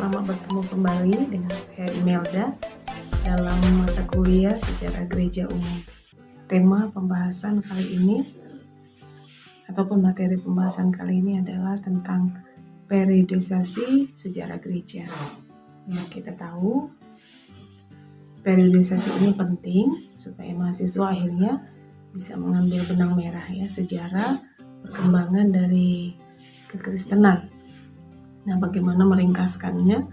selamat bertemu kembali dengan saya Imelda dalam mata kuliah Sejarah Gereja Umum. Tema pembahasan kali ini ataupun materi pembahasan kali ini adalah tentang periodisasi sejarah gereja. Yang kita tahu, periodisasi ini penting supaya mahasiswa akhirnya bisa mengambil benang merah ya sejarah perkembangan dari kekristenan. Nah, bagaimana meringkaskannya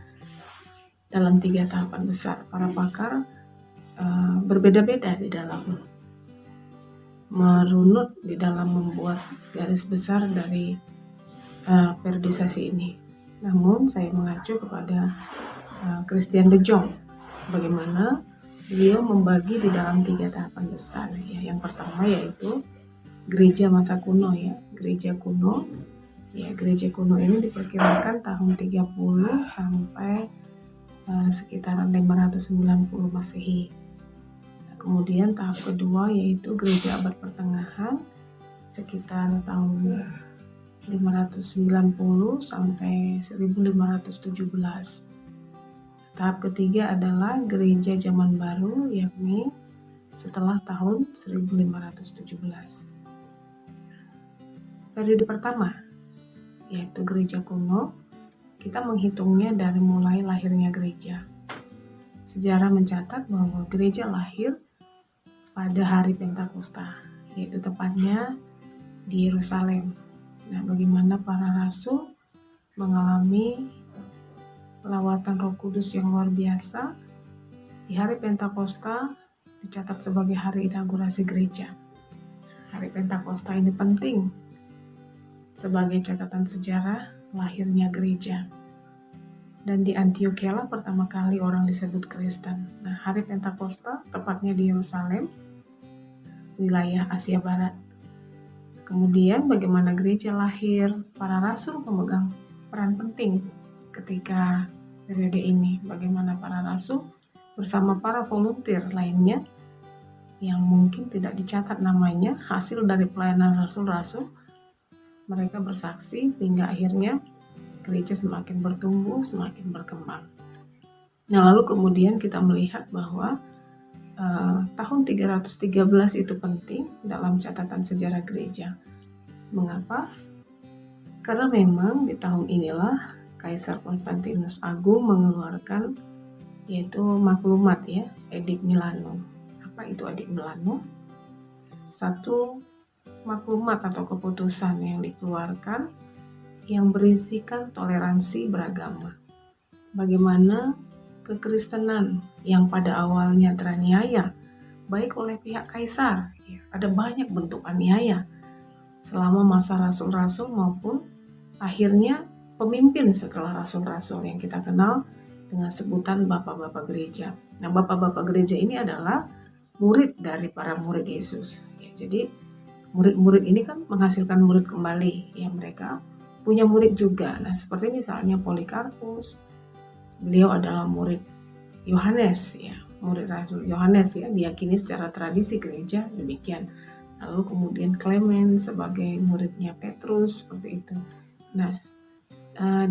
dalam 3 tahapan besar? Para pakar berbeda-beda di dalam merunut, di dalam membuat garis besar dari periodisasi ini. Namun, saya mengacu kepada Christian de Jong, bagaimana beliau membagi di dalam 3 tahapan besar. Ya. Yang pertama yaitu gereja masa kuno ya, gereja kuno. Ya, gereja kuno ini diperkirakan tahun 30 sampai sekitaran 590 Masehi. Nah, kemudian tahap kedua yaitu gereja abad pertengahan sekitar tahun 590 sampai 1517. Tahap ketiga adalah gereja zaman baru, yakni setelah tahun 1517. Periode pertama yaitu gereja kuno, kita menghitungnya dari mulai lahirnya gereja. Sejarah mencatat bahwa gereja lahir pada hari Pentakosta, yaitu tepatnya di Yerusalem. Nah, bagaimana para rasul mengalami lawatan Roh Kudus yang luar biasa di hari Pentakosta dicatat sebagai hari inaugurasi gereja. Hari Pentakosta ini penting sebagai catatan sejarah lahirnya gereja. Dan di Antioquia lah pertama kali orang disebut Kristen. Nah, hari Pentakosta tepatnya di Yerusalem, wilayah Asia Barat. Kemudian bagaimana gereja lahir, para rasul memegang peran penting ketika periode ini. Bagaimana para rasul bersama para volunteer lainnya yang mungkin tidak dicatat namanya, hasil dari pelayanan rasul-rasul, mereka bersaksi sehingga akhirnya gereja semakin bertumbuh, semakin berkembang. Nah, lalu kemudian kita melihat bahwa tahun 313 itu penting dalam catatan sejarah gereja. Mengapa? Karena memang di tahun inilah Kaisar Konstantinus Agung mengeluarkan yaitu maklumat ya, Edik Milano. Apa itu Edik Milano? Satu maklumat atau keputusan yang dikeluarkan yang berisikan toleransi beragama. Bagaimana kekristenan yang pada awalnya teraniaya baik oleh pihak kaisar, ya, ada banyak bentuk aniaya selama masa rasul-rasul maupun akhirnya pemimpin setelah rasul-rasul yang kita kenal dengan sebutan bapak-bapak gereja. Nah, bapak-bapak gereja ini adalah murid dari para murid Yesus. Ya, jadi murid-murid ini kan menghasilkan murid kembali, ya mereka punya murid juga. Nah, seperti misalnya Polikarpus, beliau adalah murid Yohanes, ya murid Rasul Yohanes ya, diyakini secara tradisi gereja demikian. Lalu kemudian Clement sebagai muridnya Petrus seperti itu. Nah,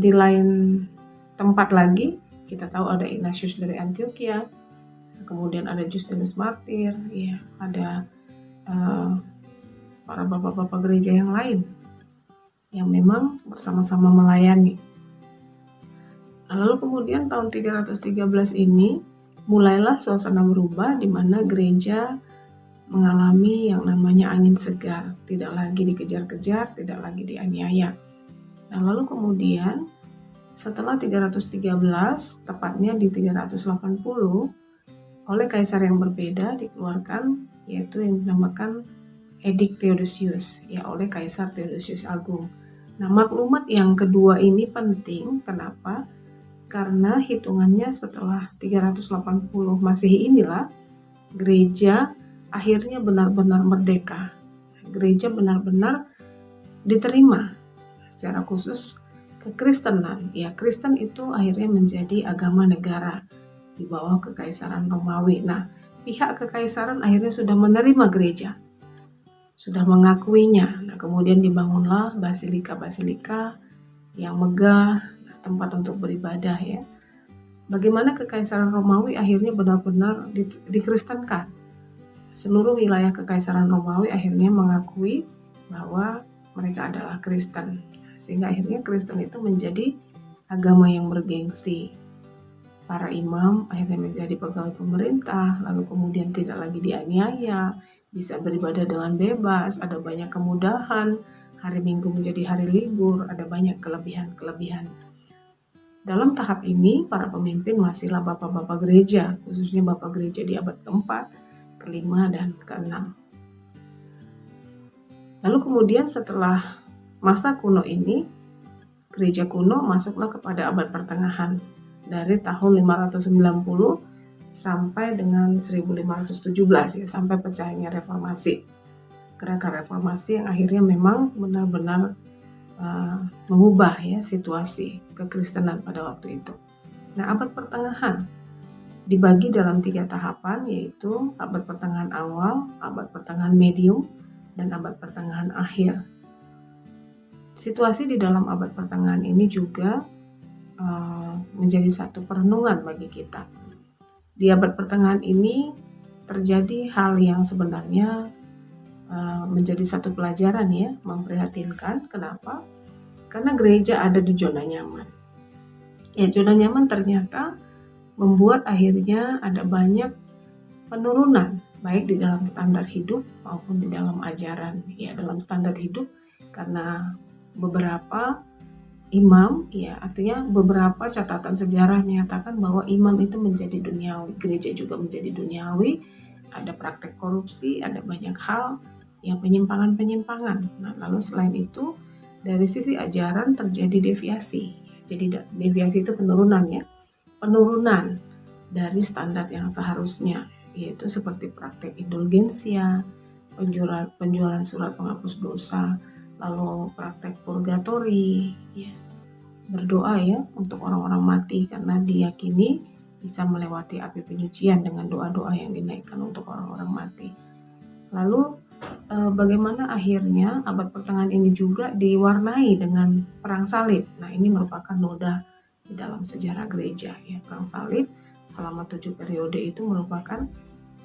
di lain tempat lagi kita tahu ada Ignatius dari Antioquia, kemudian ada Justinus Martir, ya ada para bapak-bapak gereja yang lain yang memang bersama-sama melayani. Lalu kemudian tahun 313 ini mulailah suasana berubah di mana gereja mengalami yang namanya angin segar, tidak lagi dikejar-kejar, tidak lagi dianiaya. Nah, lalu kemudian setelah 313, tepatnya di 380, oleh kaisar yang berbeda dikeluarkan yaitu yang dinamakan Edik Theodosius ya, oleh Kaisar Theodosius Agung. Nah, maklumat yang kedua ini penting. Kenapa? Karena hitungannya setelah 380 Masehi inilah gereja akhirnya benar-benar merdeka. Gereja benar-benar diterima secara khusus kekristenan. Ya, Kristen itu akhirnya menjadi agama negara di bawah kekaisaran Romawi. Nah, pihak kekaisaran akhirnya sudah menerima gereja, sudah mengakuinya. Nah, kemudian dibangunlah basilika-basilika yang megah. Nah, tempat untuk beribadah ya. Bagaimana Kekaisaran Romawi akhirnya benar-benar dikristenkan. Seluruh wilayah Kekaisaran Romawi akhirnya mengakui bahwa mereka adalah Kristen. Sehingga akhirnya Kristen itu menjadi agama yang bergengsi. Para imam akhirnya menjadi pegawai pemerintah, lalu kemudian tidak lagi dianiaya, bisa beribadah dengan bebas, ada banyak kemudahan, hari Minggu menjadi hari libur, ada banyak kelebihan-kelebihan. Dalam tahap ini, para pemimpin masihlah bapak-bapak gereja, khususnya bapak gereja di abad keempat, kelima, dan keenam. Lalu kemudian setelah masa kuno ini, gereja kuno masuklah kepada abad pertengahan, dari tahun 590 sampai dengan 1517 ya, sampai pecahnya reformasi. Gerakan reformasi yang akhirnya memang benar-benar mengubah ya situasi kekristenan pada waktu itu. Nah, abad pertengahan dibagi dalam 3 tahapan, yaitu abad pertengahan awal, abad pertengahan medium, dan abad pertengahan akhir. Situasi di dalam abad pertengahan ini juga menjadi satu perenungan bagi kita. Di abad pertengahan ini terjadi hal yang sebenarnya menjadi satu pelajaran ya, memprihatinkan. Kenapa? Karena gereja ada di zona nyaman. Ya, zona nyaman ternyata membuat akhirnya ada banyak penurunan, baik di dalam standar hidup maupun di dalam ajaran. Ya, dalam standar hidup karena beberapa imam, ya artinya beberapa catatan sejarah menyatakan bahwa imam itu menjadi duniawi, gereja juga menjadi duniawi, ada praktek korupsi, ada banyak hal yang penyimpangan-penyimpangan. Nah, lalu selain itu dari sisi ajaran terjadi deviasi. Jadi deviasi itu penurunan ya, penurunan dari standar yang seharusnya, yaitu seperti praktek indulgensia, penjualan surat penghapus dosa, lalu praktek purgatori, ya, berdoa ya untuk orang-orang mati karena diyakini bisa melewati api penyucian dengan doa-doa yang dinaikkan untuk orang-orang mati. Lalu bagaimana akhirnya abad pertengahan ini juga diwarnai dengan perang salib. Nah, ini merupakan noda di dalam sejarah gereja ya. Perang salib selama 7 periode itu merupakan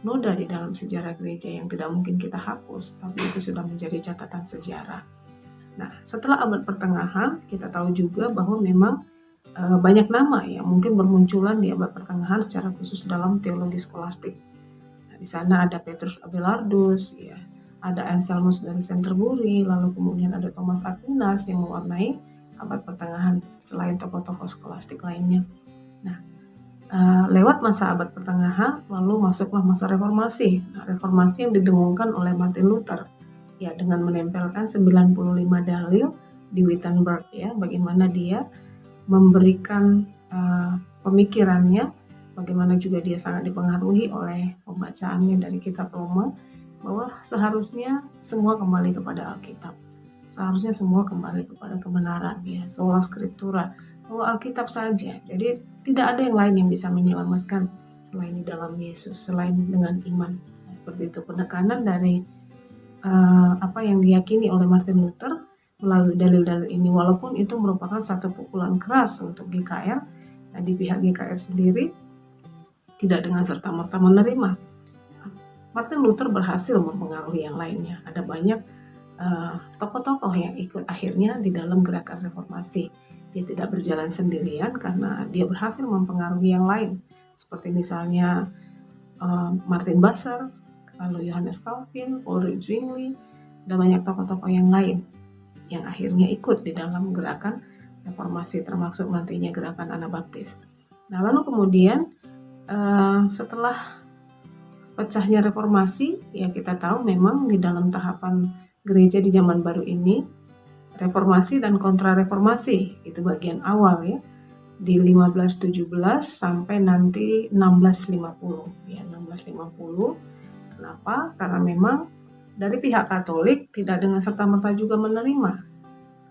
noda di dalam sejarah gereja yang tidak mungkin kita hapus, tapi itu sudah menjadi catatan sejarah. Nah, setelah abad pertengahan, kita tahu juga bahwa memang banyak nama yang mungkin bermunculan di abad pertengahan secara khusus dalam teologi skolastik. Nah, di sana ada Petrus Abelardus, ya, ada Anselmus dari Canterbury, lalu kemudian ada Thomas Aquinas yang mewarnai abad pertengahan selain tokoh-tokoh skolastik lainnya. Nah, lewat masa abad pertengahan, lalu masuklah masa reformasi. Nah, reformasi yang didengungkan oleh Martin Luther, ya, dengan menempelkan 95 dalil di Wittenberg ya, bagaimana dia memberikan pemikirannya, bagaimana juga dia sangat dipengaruhi oleh pembacaannya dari kitab Roma, bahwa seharusnya semua kembali kepada Alkitab, seharusnya semua kembali kepada kebenaran ya, sola scriptura, bahwa Alkitab saja. Jadi tidak ada yang lain yang bisa menyelamatkan selain di dalam Yesus, selain dengan iman. Nah, seperti itu penekanan dari apa yang diyakini oleh Martin Luther melalui dalil-dalil ini, walaupun itu merupakan satu pukulan keras untuk GKR. Nah, di pihak GKR sendiri tidak dengan serta-merta menerima. Martin Luther berhasil mempengaruhi yang lainnya. Ada banyak tokoh-tokoh yang ikut akhirnya di dalam gerakan reformasi. Dia tidak berjalan sendirian karena dia berhasil mempengaruhi yang lain, seperti misalnya Martin Bucer, lalu Johannes Calvin, Ulrich Zwingli, dan banyak tokoh-tokoh yang lain yang akhirnya ikut di dalam gerakan reformasi, termasuk nantinya gerakan Anabaptis. Nah, lalu kemudian setelah pecahnya reformasi, ya kita tahu memang di dalam tahapan gereja di zaman baru ini, reformasi dan kontrareformasi itu bagian awal ya, di 1517 sampai nanti 1650 ya, 1650. Kenapa? Karena memang dari pihak Katolik tidak dengan serta-merta juga menerima,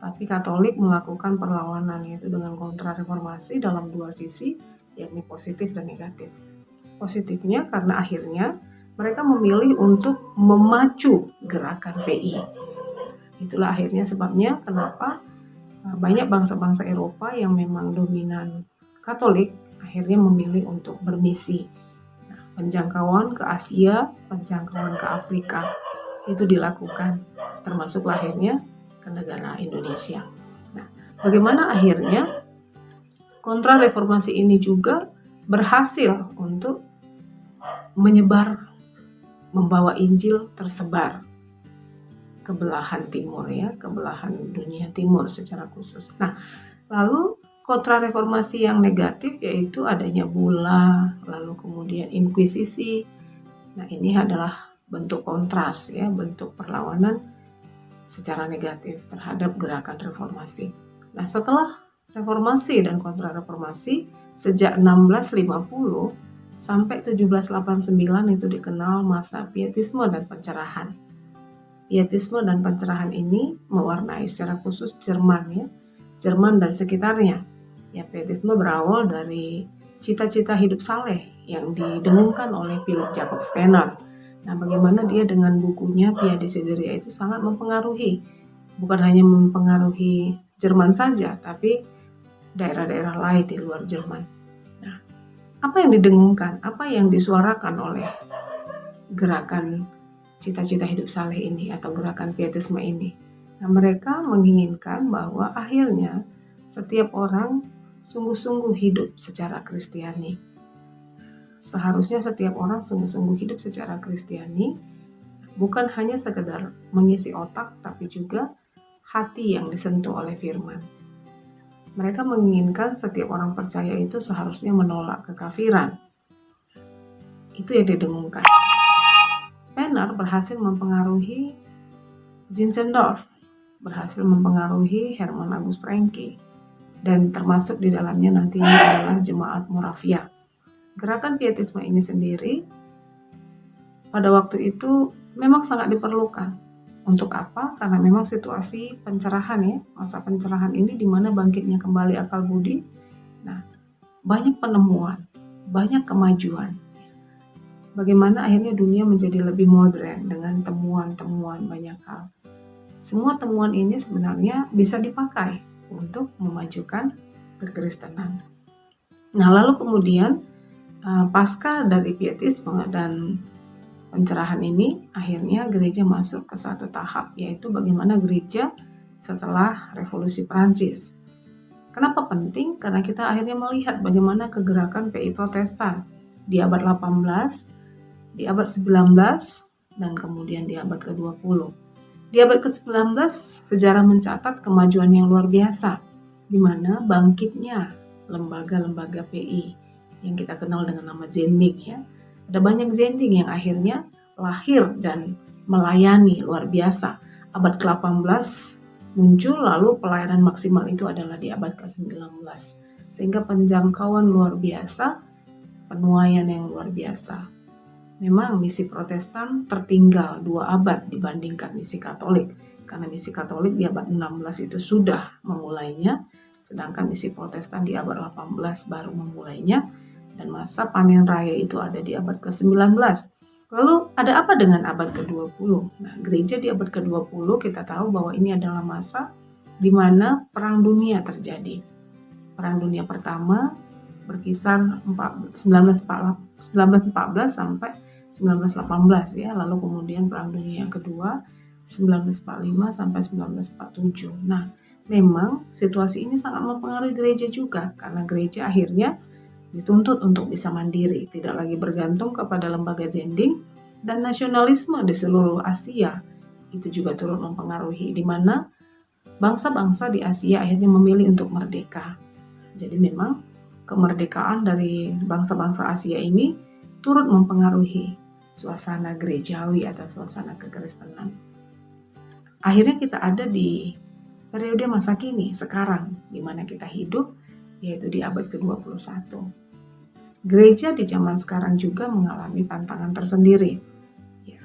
tapi Katolik melakukan perlawanan, yaitu dengan kontrareformasi dalam dua sisi, yakni positif dan negatif. Positifnya karena akhirnya mereka memilih untuk memacu gerakan PI. Itulah akhirnya sebabnya kenapa banyak bangsa-bangsa Eropa yang memang dominan Katolik akhirnya memilih untuk bermisi. Penjangkauan ke Asia, penjangkauan ke Afrika itu dilakukan, termasuk lahirnya ke negara Indonesia. Nah, bagaimana akhirnya kontra reformasi ini juga berhasil untuk menyebar, membawa Injil tersebar ke belahan timur ya, ke belahan dunia timur secara khusus. Nah, lalu kontra reformasi yang negatif yaitu adanya bula, lalu kemudian inkuisisi. Nah, ini adalah bentuk kontras ya, bentuk perlawanan secara negatif terhadap gerakan reformasi. Nah, setelah reformasi dan kontra reformasi sejak 1650 sampai 1789 itu dikenal masa pietisme dan pencerahan. Pietisme dan pencerahan ini mewarnai secara khusus Jerman ya, Jerman dan sekitarnya. Ya, pietisme berawal dari cita-cita hidup saleh yang didengungkan oleh Philip Jacob Spener. Nah, bagaimana dia dengan bukunya Via Desideria itu sangat mempengaruhi, bukan hanya mempengaruhi Jerman saja, tapi daerah-daerah lain di luar Jerman. Nah, apa yang didengungkan, apa yang disuarakan oleh gerakan cita-cita hidup saleh ini atau gerakan pietisme ini? Nah, mereka menginginkan bahwa akhirnya setiap orang sungguh-sungguh hidup secara Kristiani. Seharusnya setiap orang sungguh-sungguh hidup secara Kristiani, bukan hanya sekedar mengisi otak, tapi juga hati yang disentuh oleh firman. Mereka menginginkan setiap orang percaya itu seharusnya menolak kekafiran. Itu yang didengungkan. Spener berhasil mempengaruhi Zinzendorf, berhasil mempengaruhi Hermann August Francke, dan termasuk di dalamnya nantinya adalah Jemaat Moravia. Gerakan pietisme ini sendiri pada waktu itu memang sangat diperlukan. Untuk apa? Karena memang situasi pencerahan ya, masa pencerahan ini di mana bangkitnya kembali akal budi. Nah, banyak penemuan, banyak kemajuan. Bagaimana akhirnya dunia menjadi lebih modern dengan temuan-temuan banyak hal. Semua temuan ini sebenarnya bisa dipakai untuk memajukan kekristenan. Nah, lalu kemudian pasca dari pietisme dan pencerahan ini, akhirnya gereja masuk ke satu tahap, yaitu bagaimana gereja setelah Revolusi Prancis. Kenapa penting? Karena kita akhirnya melihat bagaimana kegerakan PI Protestan di abad 18, di abad 19, dan kemudian di abad ke-20. Di abad ke-19, sejarah mencatat kemajuan yang luar biasa, di mana bangkitnya lembaga-lembaga PI yang kita kenal dengan nama Zending ya. Ada banyak Zending yang akhirnya lahir dan melayani luar biasa. Abad ke-18 muncul, lalu pelayanan maksimal itu adalah di abad ke-19. Sehingga penjangkauan luar biasa, penuaian yang luar biasa. Memang misi Protestan tertinggal 2 abad dibandingkan misi Katolik. Karena misi Katolik di abad 16 itu sudah memulainya, sedangkan misi Protestan di abad 18 baru memulainya. Dan masa panen raya itu ada di abad ke-19. Lalu ada apa dengan abad ke-20? Nah, gereja di abad ke-20 kita tahu bahwa ini adalah masa di mana perang dunia terjadi. Perang dunia pertama berkisar 1914 sampai 1918 ya. Lalu kemudian perang dunia yang kedua 1945 sampai 1947. Nah, memang situasi ini sangat mempengaruhi gereja juga karena gereja akhirnya dituntut untuk bisa mandiri, tidak lagi bergantung kepada lembaga Zending, dan nasionalisme di seluruh Asia itu juga turut mempengaruhi, di mana bangsa-bangsa di Asia akhirnya memilih untuk merdeka. Jadi memang kemerdekaan dari bangsa-bangsa Asia ini turut mempengaruhi suasana gerejawi atau suasana kekristenan. Akhirnya kita ada di periode masa kini, sekarang, di mana kita hidup, yaitu di abad ke-21. Gereja di zaman sekarang juga mengalami tantangan tersendiri, ya,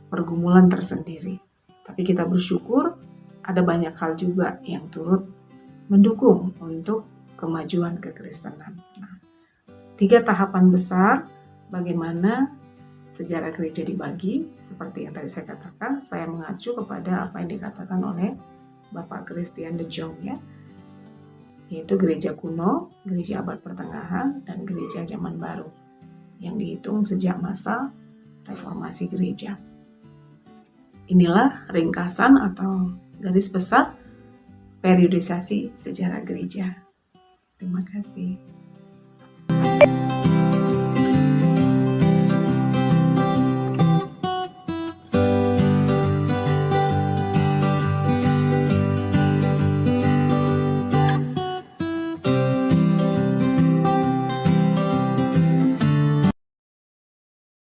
pergumulan tersendiri. Tapi kita bersyukur ada banyak hal juga yang turut mendukung untuk kemajuan kekristenan. Nah, 3 tahapan besar bagaimana sejarah gereja dibagi, seperti yang tadi saya katakan, saya mengacu kepada apa yang dikatakan oleh Bapak Christian de Jong ya. yaitu gereja kuno, gereja abad pertengahan, dan gereja zaman baru, yang dihitung sejak masa reformasi gereja. Inilah ringkasan atau garis besar periodisasi sejarah gereja. Terima kasih.